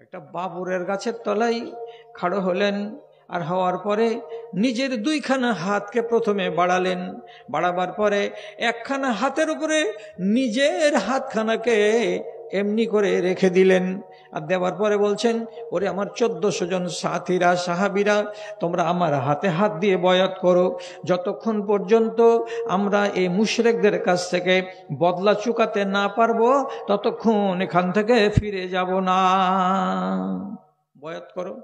একটা বাবুরের গাছের তলায় খাড়ো হলেন, আর হওয়ার পরে নিজের দুইখানা হাতকে প্রথমে বাড়ালেন, বাড়াবার পরে একখানা হাতের উপরে নিজের হাতখানাকে এমনি করে রেখে দিলেন। আর দেওয়ার পরে বলছেন, ওরে আমার 1400 জন সাথীরা, সাহাবীরা, তোমরা আমার হাতে হাত দিয়ে বয়াত করো, যতক্ষণ পর্যন্ত আমরা এই মুশরিকদের কাছ থেকে বদলা চুকাতে না পারবো ততক্ষণ এখান থেকে ফিরে যাব না। বয়াত করো।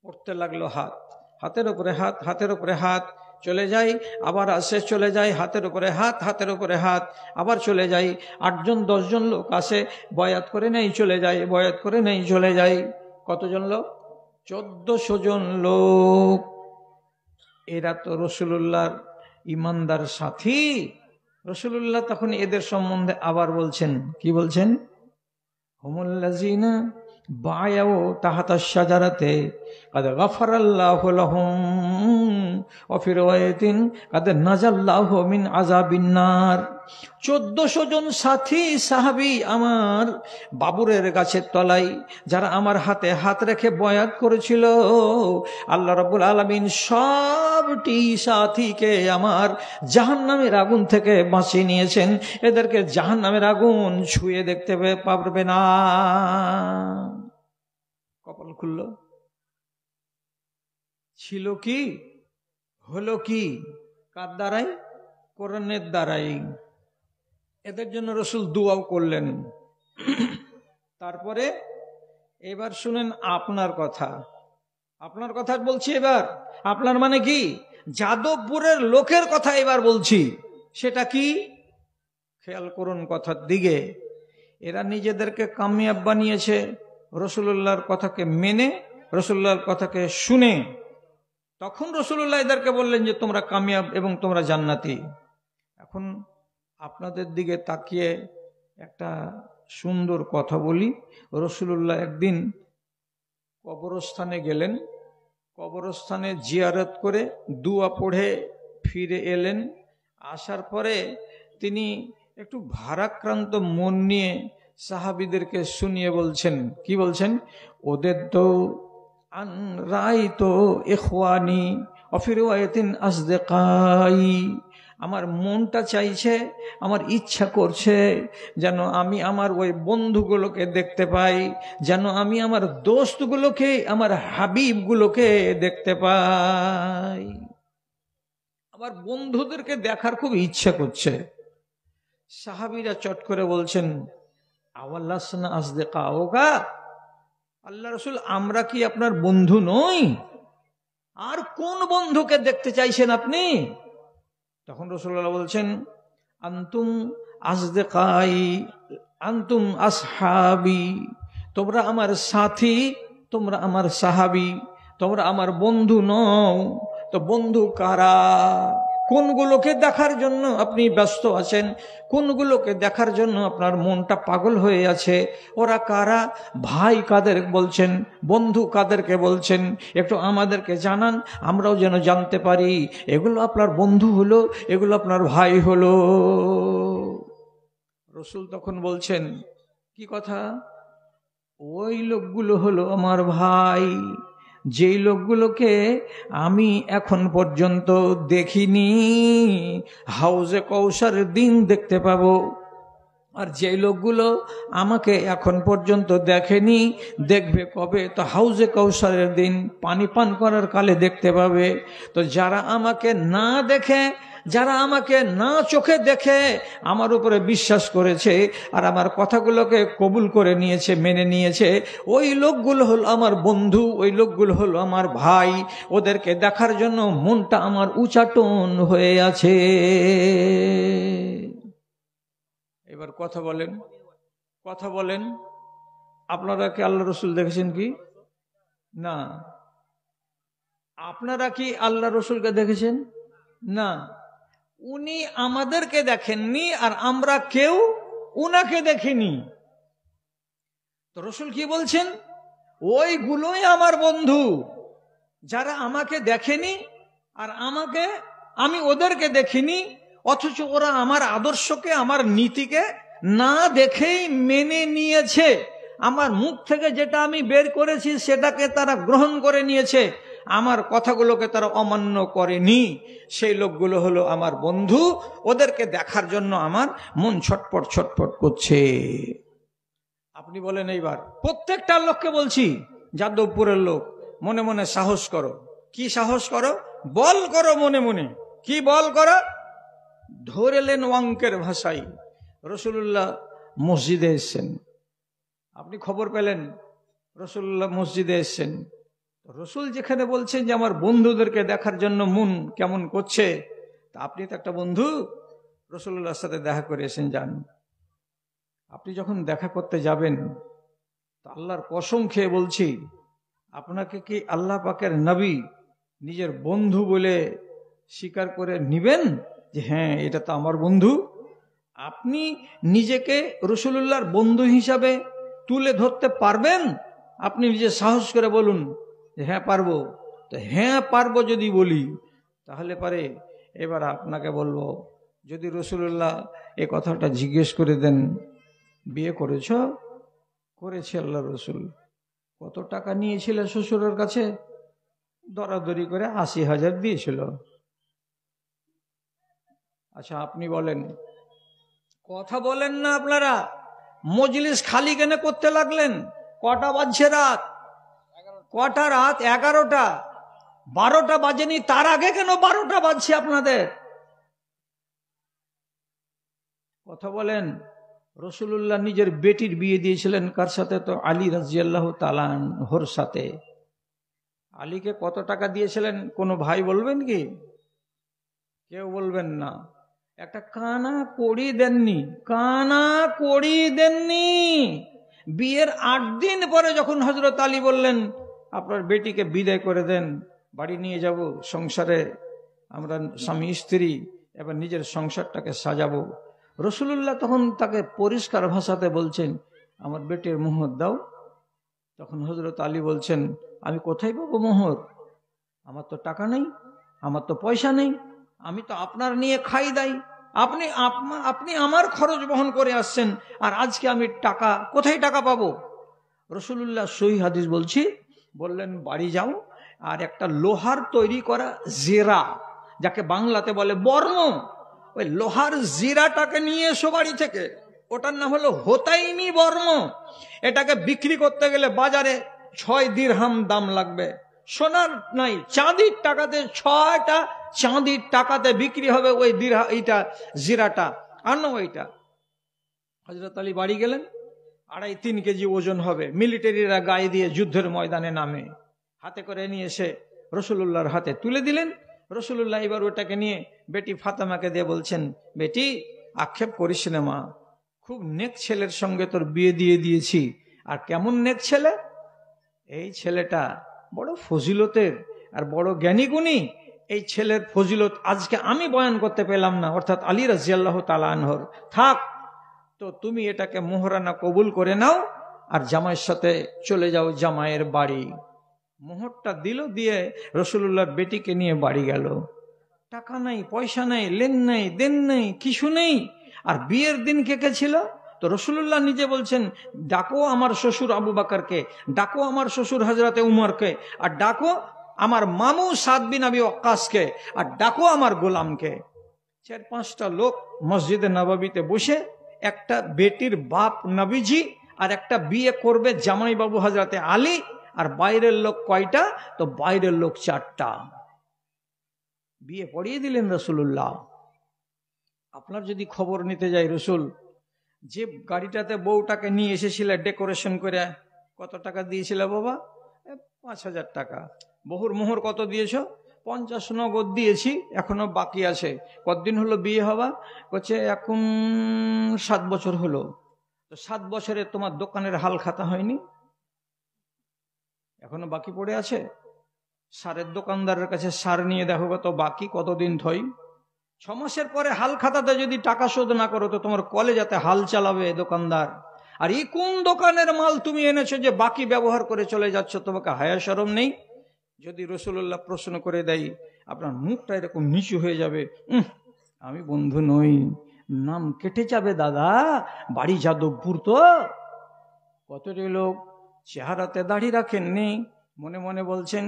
পড়তে লাগলো হাত, হাতের উপরে হাত, হাতের উপরে হাত, চলে যাই, আবার আসে, চলে যাই, হাতের উপরে হাত, হাতের উপরে হাত, আবার চলে যাই। 8 জন 10 জন লোক আসে, বয়াত করে নেই চলে যায়, বয়াত করে নেই চলে যায়। কতজন লোক? 1400 জন লোক। এরা তো রাসূলুল্লাহর ইমানদার সাথী। রাসূলুল্লাহ তখন এদের সম্বন্ধে আবার বলছেন, কি বলছেন? হুমুল্লাযিনা বায়াউ তাহতা শাজারাতে কাদ গাফারাল্লাহু লাহুম ওয়া ফি riwayatin কাদ নাজাল্লাহু মিন আযাবিন নার। 1400 জন সাথী সাহাবী আমার বাবুরের গাছের তলায়, যারা আমার হাতে হাত রেখে বয়াত করেছিল, আল্লাহ রাব্বুল আলামিন সবটি সাথীকে আমার জাহান্নামের আগুন থেকে বাঁচিয়ে নিয়েছেন। এদেরকে জাহান্নামের আগুন ছুঁয়ে দেখতে পারবে না। কপাল খুলল। ছিল কি, হলো কি? কার দ্বারাই? কোরআনের দ্বারাই। এদের জন্য রাসূল দোয়াও করলেন। তারপরে এবার শুনেন আপনার কথা। আপনার কথা বলছি এবার। আপনার মানে কি? যাদবপুরের লোকের কথা এবার বলছি। সেটা কি? খেয়াল করুন কথার দিকে। এরা নিজেদেরকে কামিয়াব বানিয়েছে রাসূলুল্লাহর কথাকে মেনে, রাসূলুল্লাহর কথাকে শুনে। তখন রাসূলুল্লাহ এদেরকে বললেন যে তোমরা কামিয়াব এবং তোমরা জান্নাতি। এখন আপনাদের দিকে তাকিয়ে একটা সুন্দর কথা বলি। রাসূলুল্লাহ একদিন কবরস্থানে গেলেন, কবরস্থানে জিয়ারত করে দুয়া পড়ে ফিরে এলেন। আসার পরে তিনি একটু ভারাক্রান্ত মন নিয়ে সাহাবীদেরকে শুনিয়ে বলছেন, কি বলছেন? ওদের তো আন রাইতো ইখওয়ানি ওয়া ফি riwayatin আসদিকাই। আমার মনটা চাইছে, আমার ইচ্ছা করছে যেন আমি আমার ওই বন্ধুগুলোকে দেখতে পাই, যেন আমি আমার দোস্তগুলোকে, আমার হাবিবগুলোকে দেখতে পাই। আমার বন্ধুদেরকে দেখার খুব ইচ্ছা করছে। সাহাবীরা চট করে বলছেন, আওয়াল্লাসনা আসদিকাওকা, আল্লাহ রাসূল আমরা কি আপনার বন্ধু নই? আর কোন বন্ধুকে দেখতে চাইছেন আপনি? তখন রাসূলুল্লাহ বলছেন, আনতুম আসদিকাই, আনতুম আসহাবি, তোমরা আমার সাথী, তোমরা আমার সাহাবী, তোমরা আমার বন্ধু নও। তো বন্ধু কারা? কোনগুলোকে দেখার জন্য আপনি ব্যস্ত আছেন? কোনগুলোকে দেখার জন্য আপনার মনটা পাগল হয়ে আছে? ওরা কারা? ভাই কাদের বলছেন? বন্ধু কাদেরকে বলছেন? একটু আমাদেরকে জানান, আমরাও যেন জানতে পারি এগুলো আপনার বন্ধু হলো, এগুলো আপনার ভাই হলো। রাসূল তখন বলছেন, কি কথা? ওই লোকগুলো হলো আমার ভাই, যেই লোকগুলোকে আমি এখন পর্যন্ত দেখিনি, হাউজে কৌসারের দিন দেখতে পাবো। আর যেই লোকগুলো আমাকে এখন পর্যন্ত দেখেনি, দেখবে কবে? তো হাউজে কৌসারের দিন, পানি পান করার কালে দেখতে পাবে। তো যারা আমাকে না দেখে, যারা আমাকে না চোখে দেখে আমার উপরে বিশ্বাস করেছে আর আমার কথাগুলোকে কবুল করে নিয়েছে, মেনে নিয়েছে, ওই লোকগুলো হলো আমার বন্ধু, ওই লোকগুলো হলো আমার ভাই। ওদেরকে দেখার জন্য মনটা আমার উচাটন হয়ে আছে। এবার কথা বলেন, কথা বলেন, আপনারা কি আল্লাহ রাসূল দেখেছেন কি না? আপনারা কি আল্লাহ রাসূলকে দেখেছেন? না। উনি আমাদেরকে দেখেননি আর আমরা কেউ উনাকে দেখিনি। তো রাসূল কি বলছেন? ওইগুলোই আমার বন্ধু, যারা আমাকে দেখেনি আর আমি ওদেরকে দেখিনি, অথচ ওরা আমার আদর্শকে, আমার নীতিকে না দেখেই মেনে নিয়েছে। আমার মুখ থেকে যেটা আমি বের করেছি সেটাকে তারা গ্রহণ করে নিয়েছে, আমার কথাগুলোকে তারা অমান্য করেনি। সেই লোকগুলো হলো আমার বন্ধু, ওদেরকে দেখার জন্য আমার মন ছটপট ছটপট করছে। আপনি বলেন এইবার প্রত্যেকটা লোককে বলছি, যাদবপুরের লোক মনে মনে সাহস করো। কি সাহস করো? বল করো মনে মনে। কি বল করো? ধরেলেন অঙ্কের ভাষায় রসুল্লাহ মসজিদে এসছেন। আপনি খবর পেলেন রসুল্লাহ মসজিদে এসছেন। রসুল যেখানে বলছেন যে আমার বন্ধুদেরকে দেখার জন্য মন কেমন করছে, তা আপনি তো একটা বন্ধু, রসুল্লাহর সাথে দেখা করে এসেন, যান। আপনি যখন দেখা করতে যাবেন, তা আল্লাহর কসম খেয়ে বলছি, আপনাকে কি আল্লাহ পাকের নবী নিজের বন্ধু বলে স্বীকার করে নিবেন যে হ্যাঁ এটা তো আমার বন্ধু? আপনি নিজেকে রসুলুল্লাহর বন্ধু হিসাবে তুলে ধরতে পারবেন? আপনি নিজে সাহস করে বলুন যে হ্যাঁ পারবো। তো হ্যাঁ পারবো যদি বলি, তাহলে পারে এবার আপনাকে বলবো, যদি রসুলুল্লাহ এ কথাটা জিজ্ঞেস করে দেন, বিয়ে করেছ? করেছি আল্লাহ রসুল। কত টাকা নিয়েছিলে শ্বশুরের কাছে? দরাদরি করে ৮০,০০০ দিয়েছিল। আচ্ছা আপনি বলেন, কথা বলেন না আপনারা, মজলিস খালি কেন করতে লাগলেন? কটা বাজছে রাত? কটা রাত? 11টা। 12টা বাজেনি, তার আগে কেন 12টা বাজছে আপনাদের? কথা বলেন। রসুল্লাহ নিজের বেটির বিয়ে দিয়েছিলেন কার সাথে? তো আলী রাদিয়াল্লাহু তাআলা আনহুর সাথে। আলীকে কত টাকা দিয়েছিলেন কোনো ভাই বলবেন কি? কেউ বলবেন না। একটা কানা কড়ি দেননি, কানা কড়ি দেননি। বিয়ের 8 দিন পরে যখন হযরত আলী বললেন আপনার বেটিকে বিদায় করে দেন, বাড়ি নিয়ে যাব, সংসারে আমরা স্বামী স্ত্রী এবার নিজের সংসারটাকে সাজাবো, রসুল্লাহ তখন তাকে পরিষ্কার ভাষাতে বলছেন আমার বেটির মোহর দাও। তখন হযরত আলী বলছেন আমি কোথায় পাবো মোহর? আমার তো টাকা নেই, আমার তো পয়সা নেই, আমি তো আপনার নিয়ে খাই দাই, আপনি আমার খরচ বহন করে আসছেন, আর আজকে আমি টাকা কোথায় টাকা পাবো? রসুল্লাহ সহিহ হাদিস বলছি, বললেন বাড়ি যাও আর একটা লোহার তৈরি করা জেরা, যাকে বাংলাতে বলে বর্ম, ওই লোহার জিরাটাকে নিয়ে এসো বাড়ি থেকে। ওটার নাম হলো হোতাইনি বর্ম। এটাকে বিক্রি করতে গেলে বাজারে 6 দিরহাম দাম লাগবে। সোনার নাই, চাঁদির টাকাতে, 6টা চাঁদির টাকাতে বিক্রি হবে ওই এইটা জিরাটা। আনো ওইটা। হযরত আলী বাড়ি গেলেন, 2.5-3 কেজি ওজন হবে। মিলিটারিরা গায়ে দিয়ে যুদ্ধের ময়দানে নামে, হাতে করে নিয়ে এসে রসুল্লাহর হাতে তুলে দিলেন। রসুল্লাহ এবার ওটাকে নিয়ে বেটি ফাতেমাকে দিয়ে বলছেন বেটি আক্ষেপ করিস না মা, খুব নেক ছেলের সঙ্গে তোর বিয়ে দিয়ে দিয়েছি। আর কেমন নেক ছেলে? এই ছেলেটা বড় ফজিলতের আর বড় জ্ঞানী গুণী। এই ছেলের ফজিলত আজকে আমি বয়ান করতে পেলাম না, অর্থাৎ আলী রাদিয়াল্লাহু তাআলা আনহুর। থাক, তো তুমি এটাকে মোহরানা কবুল করে নাও আর জামাইয়ের সাথে চলে যাও জামাইয়ের বাড়ি। মোহরটা দিল, দিয়ে রসুল্লাহর বেটিকে নিয়ে বাড়ি গেল। টাকা নাই, পয়সা নাই, লেন নাই, দেন নাই, কিছু নেই। আর বিয়ের দিন কে কে ছিল? তো রসুল্লাহ নিজে বলছেন ডাকো আমার শ্বশুর আবু বকরকে, ডাকো আমার শ্বশুর হযরতে উমরকে, আর ডাকো আমার মামু সাদ বিন আবি ওয়াক্কাসকে, আর ডাকো আমার গোলামকে। 4-5টা লোক মসজিদে নববীতে বসে, একটা বেটির বাপ নবীজি, আর একটা বিয়ে করবে জামাই বাবু হযরতে আলী, আর বাইরের লোক কয়টা? তো বাইরের লোক 4টা। বিয়ে পড়িয়ে দিলেন রসুল্লাহ। আপনার যদি খবর নিতে যাই, রসুল যে গাড়িটাতে বউটাকে নিয়ে এসেছিল ডেকোরেশন করে, কত টাকা দিয়েছিল বাবা? 5,000 টাকা। বহুর মোহর কত দিয়েছ? 50 নগদ দিয়েছি, এখনো বাকি আছে। কতদিন হলো বিয়ে হওয়া? বলছে এখন 7 বছর হলো। তো 7 বছরে তোমার দোকানের হাল খাতা হয়নি? এখনো বাকি পড়ে আছে। সারের দোকানদারের কাছে সার নিয়ে দেখো কত বাকি, কতদিন থই। 6 মাসের পরে হাল খাতাতে যদি টাকা শোধ না করো তো তোমার কলেজাতে হাল চালাবে দোকানদার। আর এই কোন দোকানের মাল তুমি এনেছো যে বাকি ব্যবহার করে চলে যাচ্ছ? তোমাকে হায়া শরম নেই? যদি রসুল্লাহ প্রশ্ন করে দেয়, আপনার মুখটা এরকম নিচু হয়ে যাবে। আমি বন্ধু নই, নাম কেটে যাবে দাদা, বাড়ি যাদবপুর তো। কতটি লোক চেহারাতে দাড়ি রাখেননি, মনে মনে বলছেন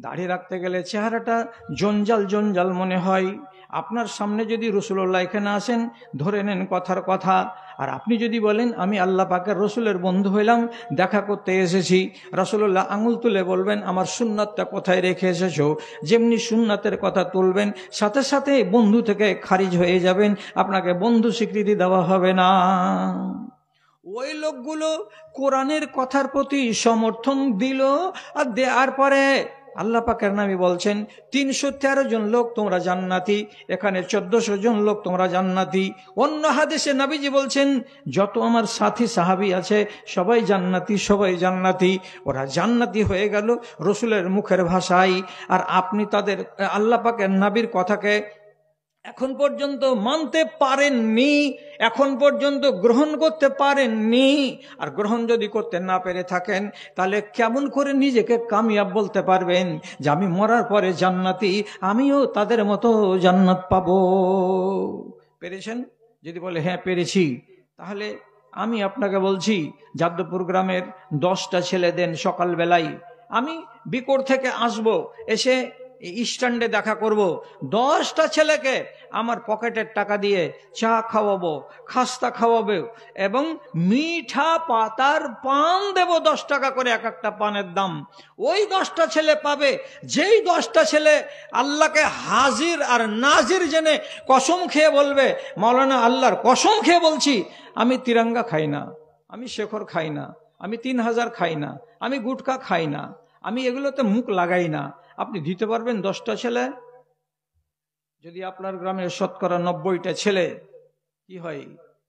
দাড়ি রাখতে গেলে চেহারাটা জঞ্জাল জঞ্জাল মনে হয়। আপনার সামনে যদি রসুল্লাহ এখানে আসেন, ধরে নেন কথার কথা, আর আপনি যদি বলেন আমি আল্লাহ পাকের রসুলের বন্ধু হইলাম, দেখা করতে এসেছি, রসুল্লাহ আঙুল তুলে বলবেন আমার সুন্নাতটা কোথায় রেখে এসেছো, যেমনি সুন্নাতের কথা তুলবেন সাথে সাথে বন্ধু থেকে খারিজ হয়ে যাবেন, আপনাকে বন্ধু স্বীকৃতি দেওয়া হবে না। ওই লোকগুলো কোরআনের কথার প্রতি সমর্থন দিল, আর দেওয়ার পরে আল্লাহ পাকের নবী বলছেন 313 জন লোক তোমরা জান্নাতি, এখানে 1400 জন লোক তোমরা জান্নাতি। অন্য হাদিসে নবীজি বলছেন যত আমার সাথী সাহাবী আছে সবাই জান্নাতি, সবাই জান্নাতি। ওরা জান্নাতি হয়ে গেল রসুলের মুখের ভাষায়, আর আপনি তাদের আল্লাহ পাকের নবীর কথাকে এখন পর্যন্ত মানতে পারেননি, এখন পর্যন্ত গ্রহণ করতে পারেননি। আর গ্রহণ যদি করতে না পেরে থাকেন, তাহলে কেমন করে নিজেকে কামিয়াব বলতে পারবেন যে আমি মরার পরে জান্নাতি, আমিও তাদের মতো জান্নাত পাবো? পেরেছেন? যদি বলে হ্যাঁ পেরেছি, তাহলে আমি আপনাকে বলছি যাদবপুর গ্রামের 10টা ছেলে দেন সকালবেলায়, আমি বিকোর থেকে আসব, এসে স্ট্যান্ডে দেখা করব, 10টা ছেলেকে আমার পকেটের টাকা দিয়ে চা খাওয়াবো, খাস্তা খাওয়াবো, এবং মিঠা পাতার পান দেব 10 টাকা করে এক একটা পানের দাম। ওই 10টা ছেলে পাবে, যেই 10টা ছেলে আল্লাহকে হাজির আর নাজির জেনে কসম খেয়ে বলবে মাওলানা আল্লাহর কসম খেয়ে বলছি আমি তিরঙ্গা খাই না, আমি শেখর খাই না, আমি 3000 খাই না, আমি গুটকা খাই না, আমি এগুলোতে মুখ লাগাই না। আপনি দিতে পারবেন 10টা ছেলে? যদি আপনার গ্রামের শতকরা 90টা ছেলে কি হয়,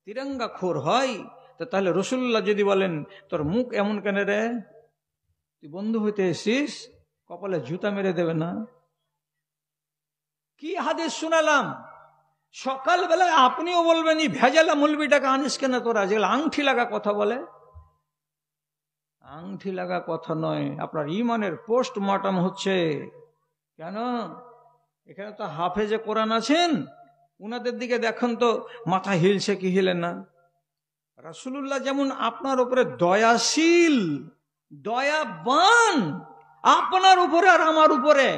তিরঙ্গা খোর হয়, তো তাহলে রসুল্লাহ যদি বলেন তোর মুখ এমন কেন রে, তুই বন্ধু হইতে এসিস, কপালে জুতা মেরে দেবে না? কি হাদিস শুনালাম সকালবেলায়, আপনিও বলবেন এই ভেজালা মৌলবিটাকে আনিস কেন তোরা, যেগুলো আংটি লাগা কথা বলে। আংটি লাগা কথা নয়, আপনার ইমানের পোস্টমর্টম হচ্ছে। কেন? এখানে তো হাফেজে কোরআন আছেন, উনাদের দিকে দেখেন তো মাথা হিলছে কি হিলে না। রাসূলুল্লাহ যেমন আপনার উপরে দয়াশীল, দয়াবান, আপনার উপরে আর আমার উপরে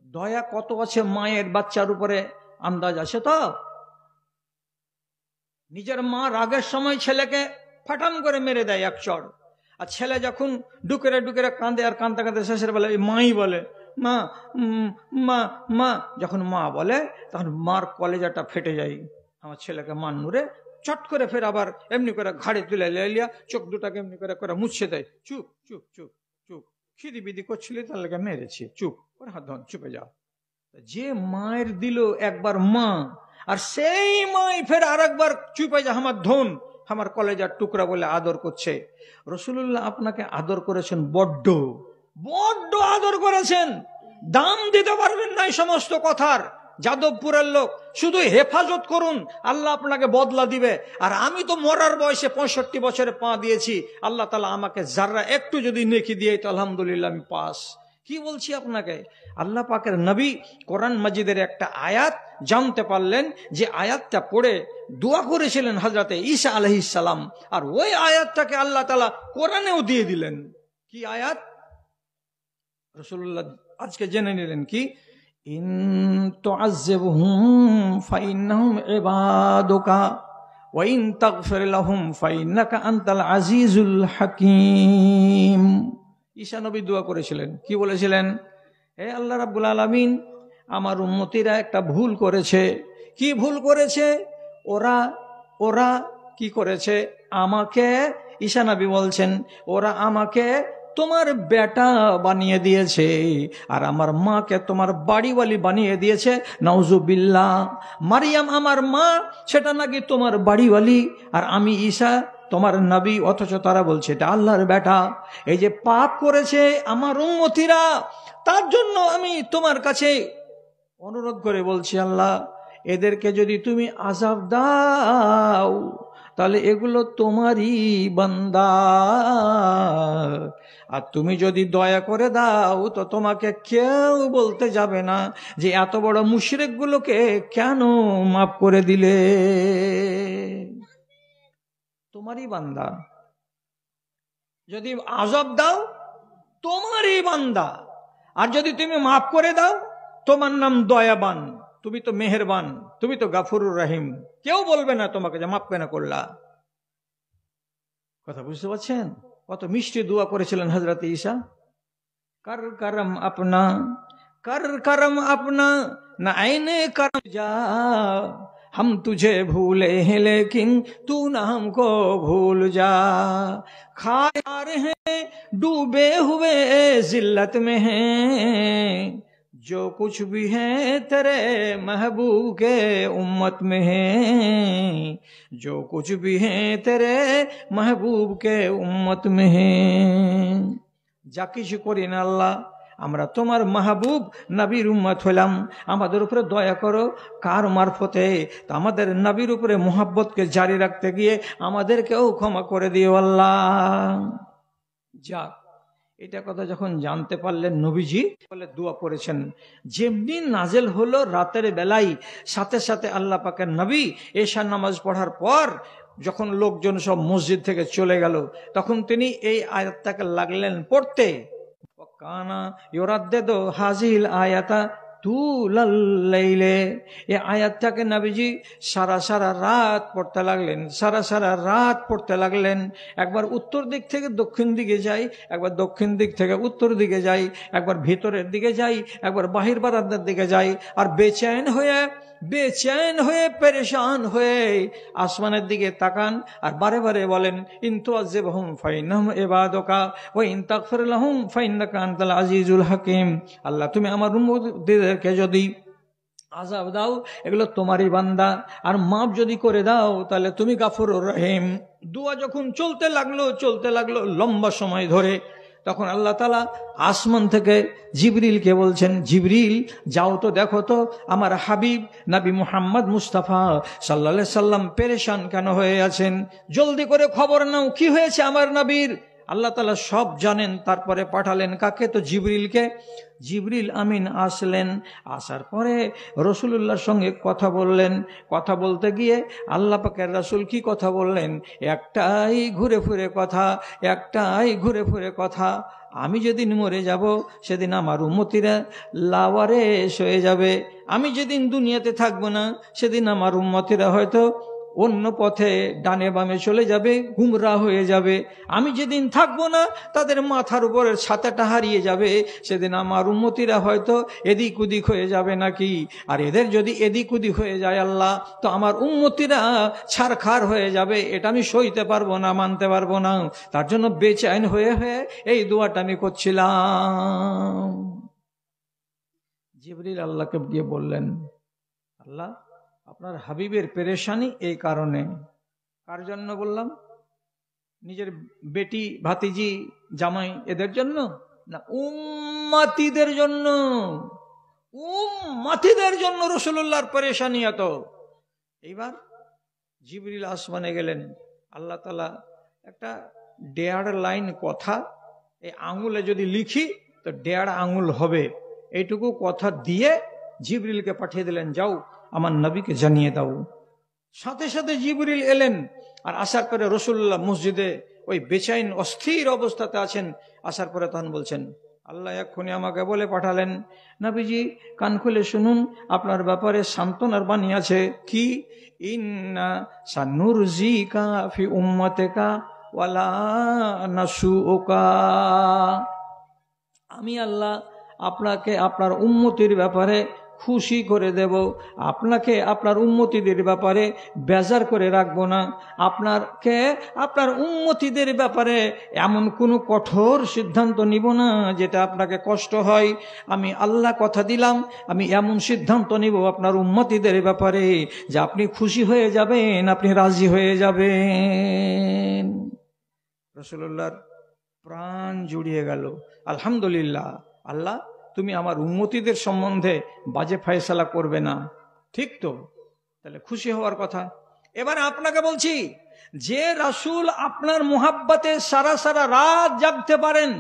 দয়া কত আছে মায়ের বাচ্চার উপরে আন্দাজ আছে তো? নিজের মা রাগের সময় ছেলেকে ফাটান করে মেরে দেয় এক চড়, আর ছেলে যখন ডুকেরে ডুকেরে কাঁদে, আর কাঁদতে কাঁদতে শেষের বেলা মাই বলে মা মা মা, যখন মা বলে তখন মার কলেজাটা ফেটে যায়। আমার ছেলেকে মান্নুরে চট করে ফের আবার এমনি করে ঘাড়ে তুলে লিয়া চোখ দুটাকে এমনি করে করে মুছে দেয়, চুপ চুপ চুপ চুপ, খিদি বিদি করছিলি তার লেগে মেরেছি, চুপ করে হাত ধন, চুপে যা। যে মায়ের দিল একবার মা, আর সেই মাই ফের আর একবার চুপে যা আমার ধন, আমার কলেজার টুকরা বলে আদর করছে। রাসূলুল্লাহ আপনাকে আদর করেছেন, বড্ড বড্ড আদর করেছেন, দাম দিতে পারবেন না এই সমস্ত কথার। যাদবপুরের লোক শুধু হেফাজত করুন, আল্লাহ আপনাকে বদলা দিবে। আর আমি তো মরার বয়সে 65 বছরে পা দিয়েছি, আল্লাহ তাআলা আমাকে যারা একটু যদি নেকি দিয়ে তো আলহামদুলিল্লাহ আমি পাস। কি বলছি আপনাকে, আল্লাহ পাকের নবী কোরআন মাজিদের একটা আয়াত জানতে পারলেন, যে আয়াতটা পড়ে দোয়া করেছিলেন হযরতে ঈসা আলাইহিস সালাম, আর ওই আয়াতটাকে আল্লাহ তাআলা কোরআনেও দিয়ে দিলেন। কি আয়াত? রাসূলুল্লাহ আজকে জেনে নিলেন কি, ইন তুআযিবহুম ফাইন্নাহুম ইবাদুকা ওয়া ইন তাগফির লাহুম ফাইন্নাকা আনতাল আজিজুল হাকীম। ঈসা নবী দোয়া করেছিলেন, কি বলেছিলেন? হে আল্লাহ রাব্বুল আলামিন, আমার উম্মতিরা একটা ভুল করেছে। কি ভুল করেছে? ওরা কি করেছে? আমাকে, ঈসা নবী বলছেন, ওরা আমাকে তোমার বেটা বানিয়ে দিয়েছে, আর আমার মাকে তোমার বাড়িওয়ালি বানিয়ে দিয়েছে। নাউজুবিল্লাহ। মারিয়াম আমার মা, সেটা নাকি তোমার বাড়িওয়ালি, আর আমি ঈসা তোমার নবী, অথচ তারা বলছে এটা আল্লাহর বেটা। এই যে পাপ করেছে আমার উম্মতিরা, তার জন্য আমি তোমার কাছে অনুরোধ করে বলছি, আল্লাহ এদেরকে যদি তুমি আযাব দাও তাহলে এগুলো তোমারই বান্দা, আর তুমি যদি দয়া করে দাও তো তোমাকে কেউ বলতে যাবে না যে এত বড় মুশরিকগুলোকে কেন মাফ করে দিলে। তোমারই বান্দা, যদি আযাব দাও তোমারই বান্দা, আর যদি তুমি মাফ করে দাও তোমার নাম দয়াবান, তুমি তো মেহেরবান, তুমি তো গাফুরুর রহিম, কেউ বলবে না তোমাকে যে মাফ কেন করলা। কথা বুঝতে পারছেন? কত মিষ্টি দোয়া করেছিলেন হযরত ঈসা। कर करम अपना, कर करम अपना, न आईने करम जा, हम तुझे भूले हैं लेकिन तू न हमको भूल जा। खार हैं डूबे हुए जिल्लत में हैं, जो कुछ भी है तेरे महबूब के उम्मत में है, जो कुछ भी है तेरे महबूब के उम्मत में है। যা কিছু করি না আল্লাহ, আমরা তোমার মাহবুব নবীর উম্মত হলাম, আমাদের উপরে দয়া করো। কার মারফতে? তো আমাদের নবীর উপরে মোহাব্বতকে জারি রাখতে গিয়ে আমাদেরকেও ক্ষমা করে দিও আল্লাহ। যাক, এটা কথা যখন জানতে পারলেন নবীজি বলে দোয়া করেছেন, যেমনি নাজেল হলো রাতের বেলায়, সাথে সাথে আল্লাহ পাকের নবী এশার নামাজ পড়ার পর যখন লোকজন সব মসজিদ থেকে চলে গেল, তখন তিনি এই আয়াতটাকে লাগলেন পড়তে। কানা ইউরাদ্দিদু হাযিহিল আয়াতা তুলাল লাইলে, এই আয়াতটাকে নবীজি সারা রাত পড়তে লাগলেন, সারা রাত পড়তে লাগলেন। একবার উত্তর দিক থেকে দক্ষিণ দিকে যাই, একবার দক্ষিণ দিক থেকে উত্তর দিকে যাই, একবার ভিতরের দিকে যাই, একবার বাহির বারান্দার দিকে যাই, আর বেচैन হয়ে পেরেশান হয়ে আসমানের দিকে তাকান আর বারে বারে বলেন, ইন তুআযিবহুম ফাইন্নাহুম ইবাদুকা ওয়া ইন তাগফির লাহুম ফাইন্নাকা আনতাল আজিজুল হাকীম। আল্লাহ, তুমি আমার উম্মতদেরকে যদি আযাব দাও, এগুলো তোমারই বান্দা, আর মাফ যদি করে দাও তাহলে তুমি গাফুরুর রহিম। দোয়া যখন চলতে লাগলো লম্বা সময় ধরে, তখন আল্লাহ তাআলা আসমান থেকে জিবরিলকে বলছেন, জিবরিল যাও তো দেখো তো আমার হাবিব নবী মুহাম্মদ মুস্তাফা সাল্লাল্লাহু আলাইহি সাল্লাম পেরেশান কেন হয়ে আছেন, জলদি করে খবর নাও কি হয়েছে আমার নবীর। আল্লাহ তাআলা সব জানেন। তারপরে পাঠালেন কাকে? তো জিবরিলকে। জিবরিল আমিন আসলেন, আসার পরে রাসূলুল্লাহর সঙ্গে কথা বললেন। কথা বলতে গিয়ে আল্লাহ পাকের রাসূল কি কথা বললেন? একটাই ঘুরে ফিরে কথা, আমি যেদিন মরে যাব সেদিন আমার উম্মতিরা লাওয়ারেস হয়ে যাবে। আমি যেদিন দুনিয়াতে থাকবো না সেদিন আমার উম্মতিরা হয়তো অন্য পথে ডানে বামে চলে যাবে, গুমরা হয়ে যাবে। আমি যেদিন থাকবো না তাদের মাথার উপরের ছাতাটা হারিয়ে যাবে, সেদিন আমার উম্মতিরা হয়তো এদিক ওদিক হয়ে যাবে নাকি। আর এদের যদি এদিক ওদিক হয়ে যায় আল্লাহ, তো আমার উম্মতিরা ছারখার হয়ে যাবে। এটা আমি সইতে পারবো না, মানতে পারবো না। তার জন্য বেচैन হয়ে এই দোয়াটা আমি করছিলাম। জিবরিল আল্লাহকে গিয়ে বললেন, আল্লাহ, আপনার হাবিবের পেরেশানি এই কারণে। কার জন্য বললাম? নিজের বেটি, ভাতিজি, জামাই এদের জন্য না, উম্মতিদের জন্য রাসূলুল্লাহর পেরেশানি এত। এইবার জিবরিল আসমানে গেলেন। আল্লাহ তাআলা একটা 1.5 লাইন কথা, এই আঙুলে যদি লিখি তো 1.5 আঙুল হবে, এইটুকু কথা দিয়ে জিবরিলকে পাঠিয়ে দিলেন, যাও আমার নবীকে জানিয়ে দাও। সাথে সাথে জিবরিল এলেন। আর আসার পরে রাসূলুল্লাহ মসজিদে ওই বেচैन অস্থির অবস্থাতে আছেন। আসার পরে তখন বলছেন, আল্লাহ এক্ষুনি আমাকে বলে পাঠালেন, নবীজি কান খুলে শুনুন, আপনার ব্যাপারে সান্ত্বনার বাণী আছে। কি? ইন্না সানুরজিকা ফি উম্মাতিকা ওয়ালা নাসুউকা। আমি আল্লাহ আপনাকে আপনার উম্মতির ব্যাপারে খুশি করে দেব, আপনাকে আপনার উম্মতিদের ব্যাপারে বেজার করে রাখবো না। আপনাকে আপনার উম্মতিদের ব্যাপারে এমন কোনো কঠোর সিদ্ধান্ত নিব না যেটা আপনাকে কষ্ট হয়। আমি আল্লাহ কথা দিলাম, আমি এমন সিদ্ধান্ত নিব আপনার উম্মতিদের ব্যাপারে যে আপনি খুশি হয়ে যাবেন, আপনি রাজি হয়ে যাবেন। রাসূলুল্লাহর প্রাণ জুড়িয়ে গেল। আলহামদুলিল্লাহ, আল্লাহ তুমি আমার উম্মতিদের সম্বন্ধে বাজে ফয়সালা করবে না। ঠিক তো? তাহলে খুশি হওয়ার কথা। এবার আপনাকে বলছি, যে রাসূল আপনার মুহাব্বতে সারা রাত জাগতে পারেন,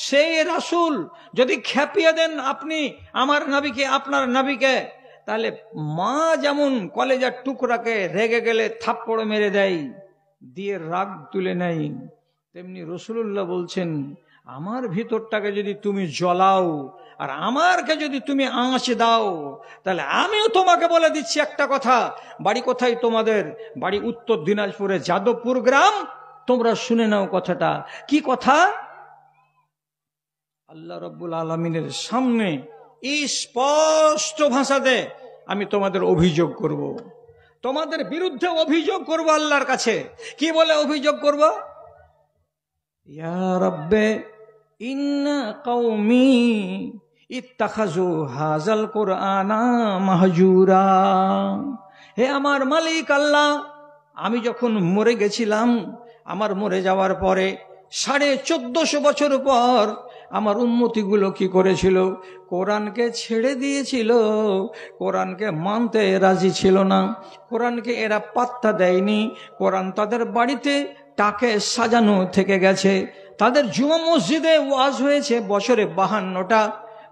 সেই রাসূল যদি খেপিয়ে দেন আপনি আমার নবীকে, আপনার নবীকে, তাহলে মা যেমন কলেজার টুকরাকে রেগে গেলে থাপ্পড় মেরে দেয়, দিয়ে রাগ তুলে নেয়, তেমনি রাসূলুল্লাহ বলছেন, আমার ভিতরটাকে যদি তুমি জ্বলাও আর আমারকে যদি তুমি আঁচ দাও, তাহলে আমিও তোমাকে বলে দিচ্ছি একটা কথা। বাড়ি কোথায় তোমাদের? বাড়ি উত্তর দিনাজপুরে যাদবপুর গ্রাম। তোমরা শুনে নাও কথাটা। কি কথা? আল্লাহ রাব্বুল আলামিনের সামনে এই স্পষ্ট ভাষাতে আমি তোমাদের অভিযোগ করব, তোমাদের বিরুদ্ধে অভিযোগ করব আল্লাহর কাছে। কি বলে অভিযোগ করব? ইয়া রাব্বে ইন্না কওমি ইত্তাখাযু হাযাল কুরআনা মাহজুরা। হে আমার মালিক আল্লাহ, আমি যখন মরে গেছিলাম, আমার মরে যাওয়ার পরে 1450 বছর পর আমার উম্মতিগুলো কি করেছিল? কোরআনকে ছেড়ে দিয়েছিল। কোরআনকে মানতে রাজি ছিল না। কোরআনকে এরা পাত্তা দেয়নি। কোরআন তাদের বাড়িতে টাকে সাজানো থেকে গেছে। তাদের জুমা মসজিদে ওয়াজ হয়েছে বছরে 52টা।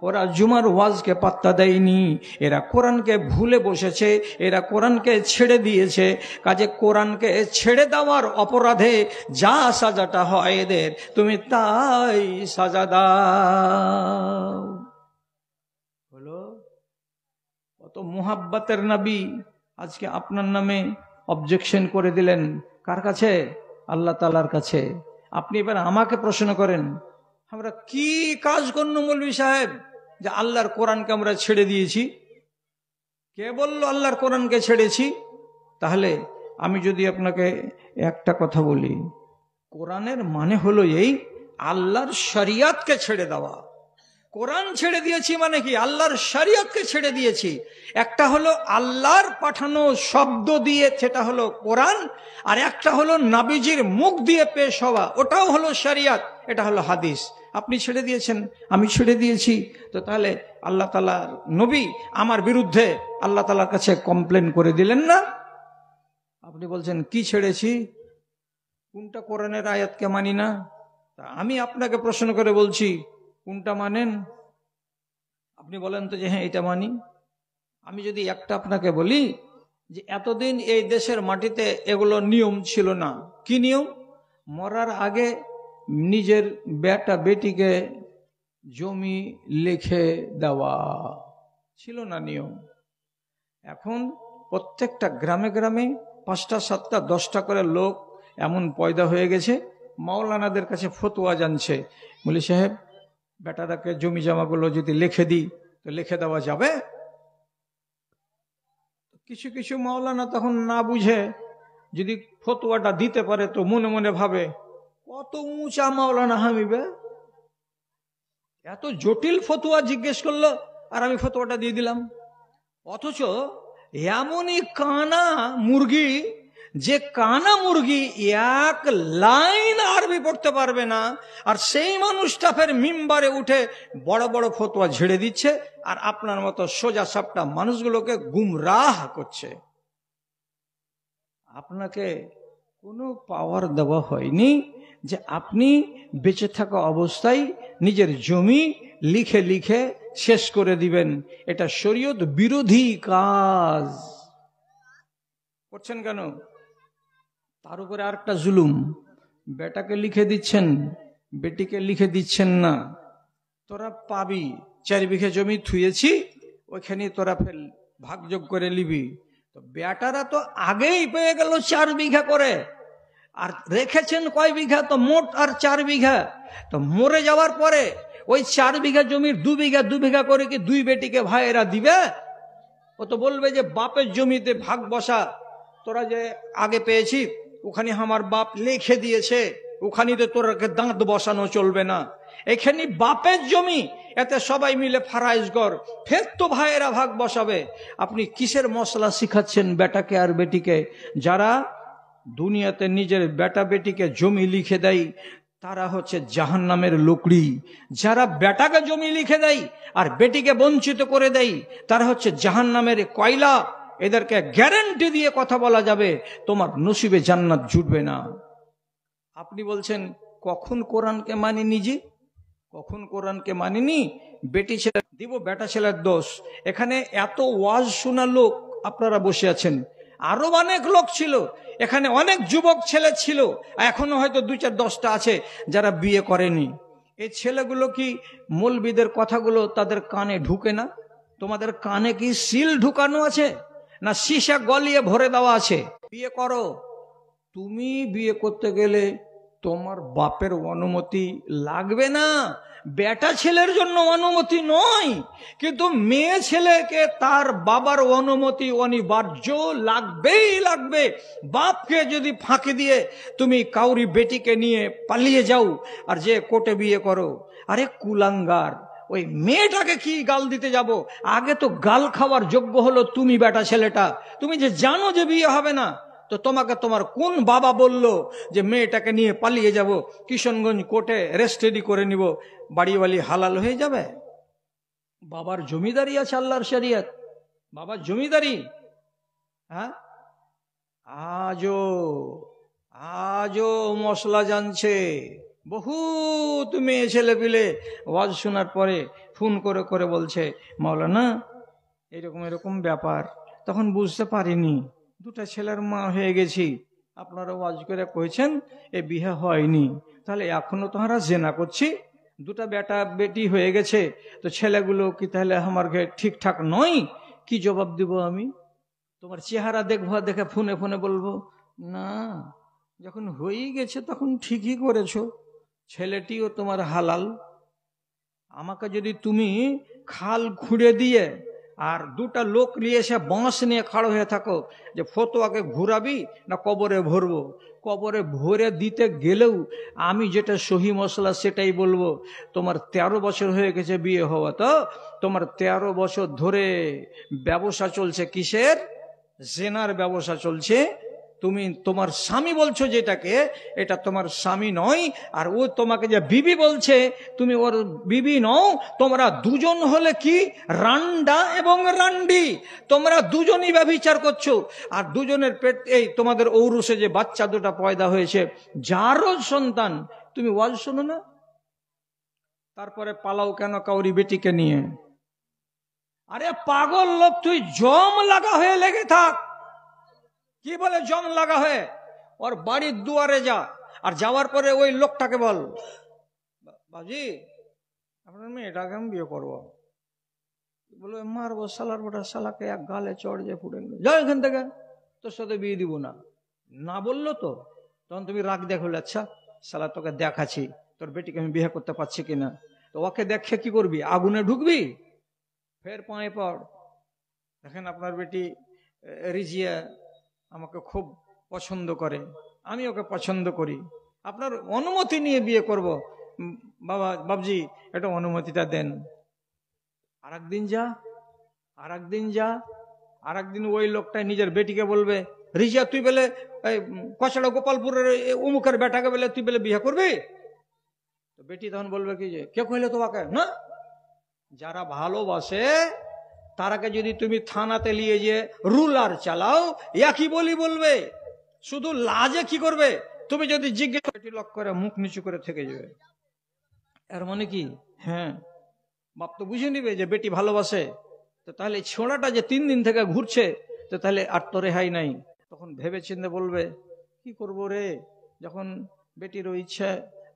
ওরা জুমার ওয়াজকে পাত্তা দেয়নি। এরা কোরআনকে ভুলে বসেছে, এরা কোরআনকে ছেড়ে দিয়েছে। কাজে কোরআনকে ছেড়ে দেওয়ার অপরাধে যা সাজাটা হয় এদের, তুমি তাই সাজা দাও। হলো কত মুহাব্বতের নবী, আজকে আপনার নামে অবজেকশন করে দিলেন। কার কাছে? আল্লাহ তাআলার কাছে। আপনি এবার আমাকে প্রশ্ন করেন, আমরা কি কাজ করলাম মৌলভী সাহেব যে আল্লাহর কোরআনকে আমরা ছেড়ে দিয়েছি? কে বলল আল্লাহর কোরআনকে ছেড়েছি? তাহলে আমি যদি আপনাকে একটা কথা বলি, কোরআনের মানে হলো এই আল্লাহর শরিয়তকে ছেড়ে দেওয়া। কোরআন ছেড়ে দিয়েছি মানে কি? আল্লাহর শরিয়তকে ছেড়ে দিয়েছি। একটা হলো আল্লাহর পাঠানো শব্দ দিয়ে, সেটা হলো কোরআন, আর একটা হলো নবীজির মুখ দিয়ে পেশ হওয়া, ওটাও হলো শরিয়ত, এটা হলো হাদিস। আপনি ছেড়ে দিয়েছেন, আমি ছেড়ে দিয়েছি। তো তাহলে আল্লাহ তাআলার নবী আমার বিরুদ্ধে আল্লাহ তাআলার কাছে কমপ্লেন করে দিলেন না? আপনি বলছেন কি ছেড়েছি? কোনটা কোরআনের আয়াতকে মানি না? আমি আপনাকে প্রশ্ন করে বলছি, কোনটা মানেন? আপনি বলেন তো যে হ্যাঁ এটা মানি। আমি যদি একটা আপনাকে বলি যে এতদিন এই দেশের মাটিতে এগুলো নিয়ম ছিল না। কি নিয়ম? মরার আগে নিজের বেটা বেটিকে জমি লিখে দেওয়া ছিল না নিয়ম। এখন প্রত্যেকটা গ্রামে গ্রামে 5টা 7টা 10টা করে লোক এমন পয়দা হয়ে গেছে, মাওলানাদের কাছে ফতোয়া জানছে, বলি সাহেব বেটাটাকে জমি জমাগুলো যদি লিখে দিই তো লিখে দেওয়া যাবে? কিছু কিছু মাওলানা তখন না বুঝে যদি ফতোয়াটা দিতে পারে তো মনে মনে ভাবে কত উঁচা মাওলানা হামিবে, এত জটিল ফতোয়া জিজ্ঞেস করলো আর আমি ফতোয়াটা দিয়ে দিলাম। অথচ এমনই কানা মুরগি, যে কানা মুরগি এক লাইন আরবি পড়তে পারবে না, আর সেই মানুষটা ফের মিম্বারে উঠে বড় বড় ফতোয়া ঝেড়ে দিচ্ছে আর আপনার মতো সোজা সাপটা মানুষগুলোকে গুমরাহ করছে। আপনাকে কোনো পাওয়ার দেওয়া হয়নি যে আপনি বেঁচে থাকা অবস্থায় নিজের জমি লিখে লিখে শেষ করে দিবেন। এটা শরীয়ত বিরোধী কাজ করছেন কেন? তার উপরে আরেকটা জুলুম, বেটাকে লিখে দিচ্ছেন, বেটিকে লিখে দিচ্ছেন না। তোরা পাবি 4 বিঘা জমি থুয়েছি, ওইখানে তোরা ফের ভাগযোগ করে নিবি। তো বেটারা তো আগেই পেয়ে গেল 4 বিঘা করে, আর রেখেছেন কয় বিঘা? তো মোট আর 4 বিঘা। তো মরে যাওয়ার পরে ওই 4 বিঘা জমির 2 বিঘা 2 বিঘা করে কি 2 বেটিকে ভাইয়েরা দিবে? ও তো বলবে যে বাপের জমিতে ভাগ বসা, তোরা যে আগে পেয়েছি ওখানে আমার বাপ লিখে দিয়েছে, ওখানে তো তোরাকে দাঁত বসানো চলবে না। এখানে বাপের জমি, এতে সবাই মিলে ফারাইজ কর, ফের তো ভাইয়েরা ভাগ বসাবে। আপনি কিসের মশলা শিখাচ্ছেন বেটাকে আর বেটিকে? যারা দুনিয়াতে নিজের বেটা বেটিকে জমি লিখে দেয় তারা হচ্ছে জাহান্নামের লোকড়ি। যারা বেটাকে জমি লিখে দেয় আর বেটিকে বঞ্চিত করে দেয় তারা হচ্ছে জাহান্নামের কয়লা। এদেরকে গ্যারান্টি দিয়ে কথা বলা যাবে তোমার নসিবে জান্নাত জুটবে না। আপনি বলছেন কখন কোরআনকে মানিনি? জি, কখন কোরআনকে মানিনি? বেটি ছেলে দিব, বেটা ছেলের দোষ। এখানে এত ওয়াজ শোনা লোক আপনারা বসে আছেন, আরো অনেক লোক ছিল, এখানে অনেক যুবক ছেলে ছিল, এখনো হয়তো 2-4-10টা আছে যারা বিয়ে করেনি। এই ছেলেগুলো কি মৌলবীদের কথাগুলো তাদের কানে ঢুকে না? তোমাদের কানে কি সিল ঢুকানো আছে, না সীসা গলিয়ে ভরে দেওয়া আছে? বিয়ে করো। তুমি বিয়ে করতে গেলে তোমার বাপের অনুমতি লাগবে না, বেটা ছেলের জন্য অনুমতি নয়, কিন্তু মেয়ে ছেলেকে তার বাবার অনুমতি অনিবার্য লাগবেই লাগবে। বাপকে যদি ফাঁকি দিয়ে তুমি কাউরি বেটিকে নিয়ে পালিয়ে যাও আর যে কোর্টে বিয়ে করো, আরে কুলাঙ্গার, ওই মেয়েটাকে কি গাল দিতে যাব? আগে তো গাল খাওয়ার যোগ্য হলো তুমি বেটা ছেলেটা। তুমি যে জানো যে বিয়ে হবে না, তো তোমাকে তোমার কোন বাবা বললো যে মেয়েটাকে নিয়ে পালিয়ে যাব, কিশনগঞ্জ কোর্টে রেজিস্ট্রি করে নিব, বাড়িওয়ালি হালাল হয়ে যাবে? বাবার জমিদারি আছে, আল্লাহর শরিয়ত, বাবার জমিদারি। হ্যাঁ, আজও আজও মশলা জানছে। বহুত মেয়ে ছেলে পিলে ওয়াজ শোনার পরে ফোন করে করে বলছে, মাওলানা এরকম এরকম ব্যাপার, তখন বুঝতে পারিনি, 2টা ছেলের মা হয়ে গেছি, আপনারা ওয়াজ করে কইছেন এ বিয়ে হয়নি, তাহলে এখনো তোমরা জেনা করছি, 2টা বেটা বেটি হয়ে গেছে, তো ছেলেগুলো কি তাহলে আমার ঠিকঠাক নয়? কি জবাব দিব আমি? তোমার চেহারা দেখবো, দেখে ফোনে ফোনে বলবো না, যখন হয়েই গেছে তখন ঠিকই করেছো, ছেলেটিও তোমার হালাল। আমাকে যদি তুমি খাল খুঁড়ে দিয়ে আর 2টা লোক নিয়ে এসে বাঁশ নিয়ে খাড়ো হয়ে থাকো যে ফতোয়াকে ঘুরাবি না কবরে ভরবো, কবরে ভরে দিতে গেলেও আমি যেটা সহি মশলা সেটাই বলবো। তোমার 13 বছর হয়ে গেছে বিয়ে হওয়া, তো তোমার 13 বছর ধরে ব্যবসা চলছে কিসের? জেনার ব্যবসা চলছে। তুমি তোমার স্বামী বলছো যেটাকে, এটা তোমার স্বামী নয়, আর ও তোমাকে যে বিবি বলছে তুমি ওর বিবি নও। তোমরা দুজন হলে কি রান্ডা এবং রান্ডি, তোমরা দুজনই ব্যভিচার করছো। আর দুজনের পেট, এই তোমাদের ঔরসে যে বাচ্চা 2টা পয়দা হয়েছে, যারও সন্তান, তুমি ওয়াজ শোনো না? তারপরে পালাও কেন কাউরি বেটিকে নিয়ে? আরে পাগল লোক, তুই জম লাগা হয়ে লেগে থাক। কি বলে জম লাগা হয়ে? ওর বাড়ির দুয়ারে যা, আর যাওয়ার পরে ওই লোকটাকে বল, বাজি আপনার মেয়েটাকে আমি বিয়ে করবো। বলবে মারবো শালার বেটা, শালাকে এক গালে চড় যে ফুটে যাও এখান থেকে, তোর সাথে বিয়ে দিব না। না বললো তো তখন তুমি রাগ দেখো, আচ্ছা শালা তোকে দেখাচ্ছি তোর বেটিকে আমি বিয়ে করতে পারছি কিনা। তো ওকে দেখে কি করবি? আগুনে ঢুকবি? ফের পায়ে পড়, দেখেন আপনার বেটি রিজিয়া আমাকে খুব পছন্দ করে, আমি ওকে পছন্দ করি, আপনার অনুমতি নিয়ে বিয়ে করব। বাবা বাবজি এটা অনুমতিটা দেন। আর একদিন যা, আর একদিন যা, আর একদিন ওই লোকটা নিজের বেটিকে বলবে, রিজিয়া তুই বলে কচড়া গোপালপুরের অমুকের বেটাকে বলে তুই বলে বিয়ে করবি? তো বেটি তখন বলবে কি যে কে কইলে তোমাকে? না, যারা ভালোবাসে তারাকে যদি তুমি থানাতে নিয়ে যে রুলার চালাও, একই বলি বলবে। শুধু লাজে কি করবে? তুমি যদি জিজ্ঞেস লক করে মুখ নিচু করে থেকে যাবে। এর মানে কি? হ্যাঁ, বাপ তো বুঝে নিবে যে বেটি ভালোবাসে। তো তাহলে ছোড়াটা যে 3 দিন থেকে ঘুরছে, তো তাহলে আর তো রেহাই নাই। তখন ভেবে চিন্তে বলবে কি করবো রে, যখন বেটিরও ইচ্ছা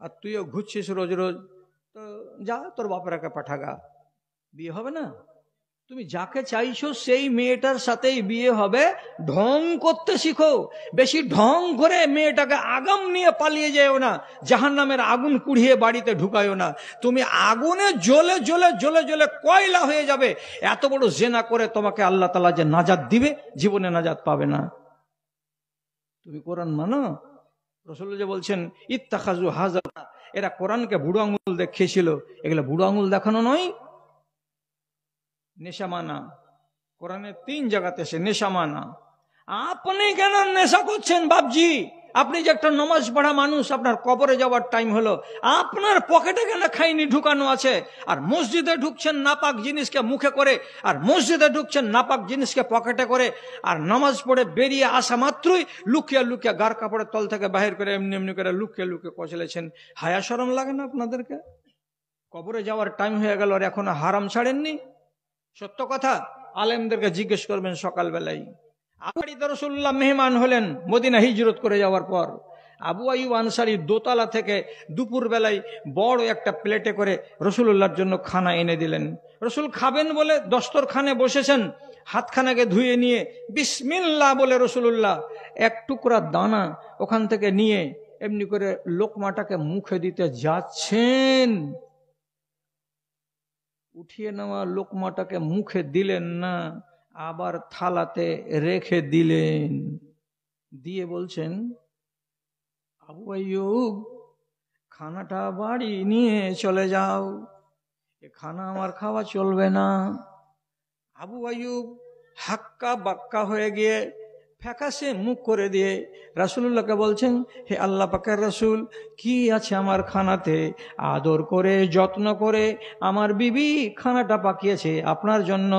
আর তুইও ঘুরছিস রোজ রোজ, তো যা তোর বাপেরাকে পাঠাগা, বিয়ে হবে না। তুমি যাকে চাইছো সেই মেয়েটার সাথেই বিয়ে হবে। ঢং করতে শিখো, বেশি ঢং করে মেয়েটাকে আগাম নিয়ে পালিয়ে যেও না, জাহান্নামের আগুন কুড়িয়ে বাড়িতে ঢুকায়ও না। তুমি আগুনে জ্বলে জ্বলে জ্বলে জ্বলে কয়লা হয়ে যাবে। এত বড় জেনা করে তোমাকে আল্লাহ তাআলা যে নাজাত দিবে, জীবনে নাজাত পাবে না। তুমি কোরআন মানো। রাসূল যে বলছেন ইত্তাখাযু হাযা, এরা কোরআনকে বুড়ো আঙুল দেখিয়েছিল, এগুলো বুড়ো আঙুল দেখানো নয়। নেশা মানা, কোরআনে 3 জায়গাতে সে নেশা মানা। আপনি কেন নেশা করছেন বাপজি? আপনি যে একটা নামাজ পড়া মানুষ, আপনার কবরে যাওয়ার টাইম হলো, আপনার পকেটে কেন খাইনি ঢুকানো আছে? আর মসজিদে ঢুকছেন নাপাক জিনিসকে মুখে করে, আর মসজিদে ঢুকছেন নাপাক জিনিসকে পকেটে করে, আর নামাজ পড়ে বেরিয়ে আসা মাত্রই লুকিয়ে লুকিয়ে গার কাপড়ের তল থেকে বাহির করে এমনি এমনি করে লুকিয়ে লুকিয়ে কচলেছেন। হায়া শরম লাগে না আপনাদেরকে? কবরে যাওয়ার টাইম হয়ে গেল আর এখনো হারাম ছাড়েননি। সত্য কথা, আলেমদেরকে জিজ্ঞেস করবেন সকালবেলায়, বাড়িতে রাসূলুল্লাহ মেহমান হলেন মদিনা হিজরত করে যাওয়ার পর। আবু আইয়ুব আনসারী দোতলা থেকে দুপুর বেলায় বড় একটা প্লেটে করে রাসূলুল্লাহর জন্য খানা এনে দিলেন। রাসূল খাবেন বলে দস্তরখানে বসেছেন, হাতখানাকে ধুয়ে নিয়ে বিসমিল্লাহ বলে রাসূলুল্লাহ এক টুকরা দানা ওখান থেকে নিয়ে এমনি করে লোকমাটাকে মুখে দিতে যাচ্ছেন। উঠিয়ে নেওয়া লোকমাটাকে মুখে দিলেন না, আবার থালাতে রেখে দিলেন। দিয়ে বলছেন, আবু আইয়ুব খানাটা বাড়ি নিয়ে চলে যাও, এ খানা আমার খাওয়া চলবে না। আবু আইয়ুব হাক্কা বাক্কা হয়ে গিয়ে ফ্যাকাশে মুখ করে দিয়ে রাসূলুল্লাহকে বলছেন, হে আল্লাহ পাকের রাসূল, কি আছে আমার খানাতে? আদর করে যত্ন করে আমার বিবি খানাটা পাকিয়েছে আপনার জন্য,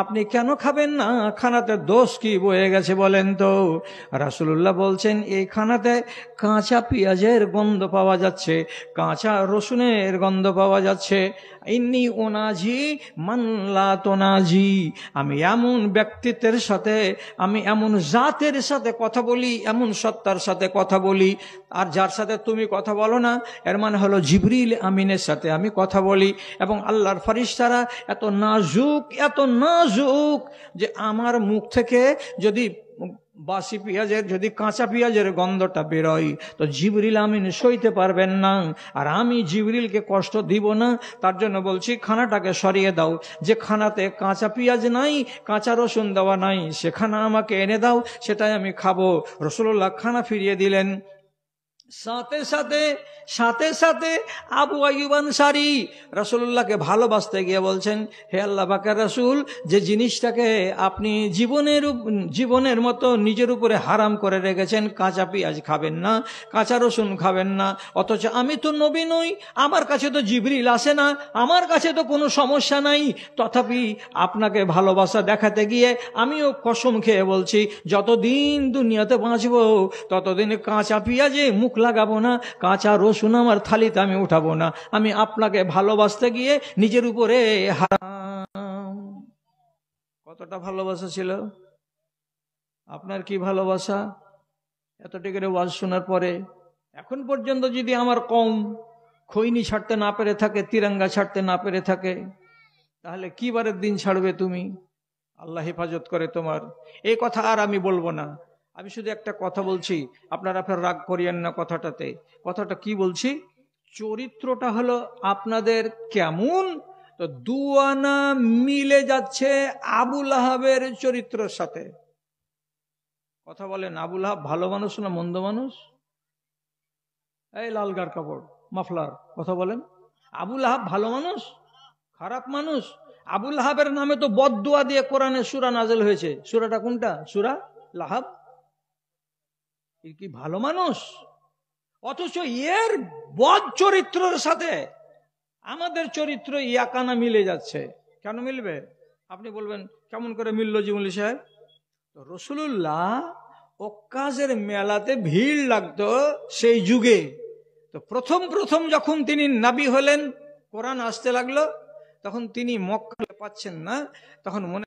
আপনি কেন খাবেন না? খানাতে দোষ কি বয়ে গেছে বলেন তো? রাসূলুল্লাহ বলছেন, এই খানাতে কাঁচা পেঁয়াজের গন্ধ পাওয়া যাচ্ছে, কাঁচা রসুনের গন্ধ পাওয়া যাচ্ছে। ইন্নী ওনাজি মানলা তোনাজি, আমি এমন ব্যক্তিত্বের সাথে, আমি এমন জাতের সাথে কথা বলি, এমন সত্তার সাথে কথা বলি, আর যার সাথে তুমি কথা বলো না, এর মানে হলো জিবরিল আমিনের সাথে আমি কথা বলি। এবং আল্লাহর ফেরেশতারা এত নাজুক যে আমার মুখ থেকে যদি বাসি পেঁয়াজের, যদি কাঁচা পেঁয়াজের গন্ধটা বেরোয় তো জিবরিল আমিন সইতে পারবেন না, আর আমি জিবরিলকে কষ্ট দিব না। তার জন্য বলছি খানাটাকে সরিয়ে দাও, যে খানাতে কাঁচা পেঁয়াজ নাই, কাঁচা রসুন দেওয়া নাই, সে খানা আমাকে এনে দাও, সেটাই আমি খাবো। রাসূলুল্লাহ খানা ফিরিয়ে দিলেন। সাথে সাথে আবু আইয়ুব আনসারী রাসূলুল্লাহকে ভালোবাসতে গিয়ে বলছেন, হে আল্লাহ পাকের রাসূল, যে জিনিসটাকে আপনি জীবনের মতো নিজের উপরে হারাম করে রেখেছেন, কাঁচা পেঁয়াজ খাবেন না, কাঁচা রসুন খাবেন না, অথচ আমি তো নবী নই, আমার কাছে তো জিবরিল আসে না, আমার কাছে তো কোনো সমস্যা নাই, তথাপি আপনাকে ভালোবাসা দেখাতে গিয়ে আমিও কসম খেয়ে বলছি, যতদিন দুনিয়াতে বাঁচবো ততদিন কাঁচা পেঁয়াজে মুখ লাগাবো না, কাঁচা রসুন আমার থালিতে আমি উঠাবো না। আমি আপনাকে ভালোবাসতে গিয়ে নিজের উপরে হারাম। কতটা ভালোবাসা ছিল? আপনার কি ভালোবাসা? এতটুকু ওয়াজ শোনার পরে এখন পর্যন্ত যদি আমার কওম খৈনি ছাড়তে না পেরে থাকে, তিরঙ্গা ছাড়তে না পেরে থাকে, তাহলে কি বারের দিন ছাড়বে তুমি? আল্লাহ হেফাজত করে তোমার। এই কথা আর আমি বলবো না। আমি শুধু একটা কথা বলছি, আপনারা ফের রাগ করিয়েন না কথাটাতে। কথাটা কি বলছি? চরিত্রটা হলো আপনাদের কেমন, তো দুয়ানা মিলে যাচ্ছে আবুল আহাবের চরিত্রের সাথে। কথা বলেন, আবুল আহাব ভালো মানুষ না মন্দ মানুষ? এই লালগার কাপড় মাফলার, কথা বলেন। আবুল আহাব ভালো মানুষ খারাপ মানুষ? আবুল আহাবের নামে তো বদদুয়া দিয়ে কোরআনে সূরা নাযিল হয়েছে। সূরাটা কোনটা? সূরা লাহাব। কি ভালো মানুষ? অথচ এর বদ চরিত্রের সাথে আমাদের চরিত্র ইয়াকানা মিলে যাচ্ছে। কেন মিলবে? আপনি বলবেন কেমন করে মিললো জিমুল সাহেব? রাসূলুল্লাহ ওকাজের মেলাতে ভিড় লাগতো সেই যুগে। তো প্রথম যখন তিনি নবী হলেন, কোরআন আসতে লাগলো, তখন তিনি মক্কা পাচ্ছেন না, তখন মনে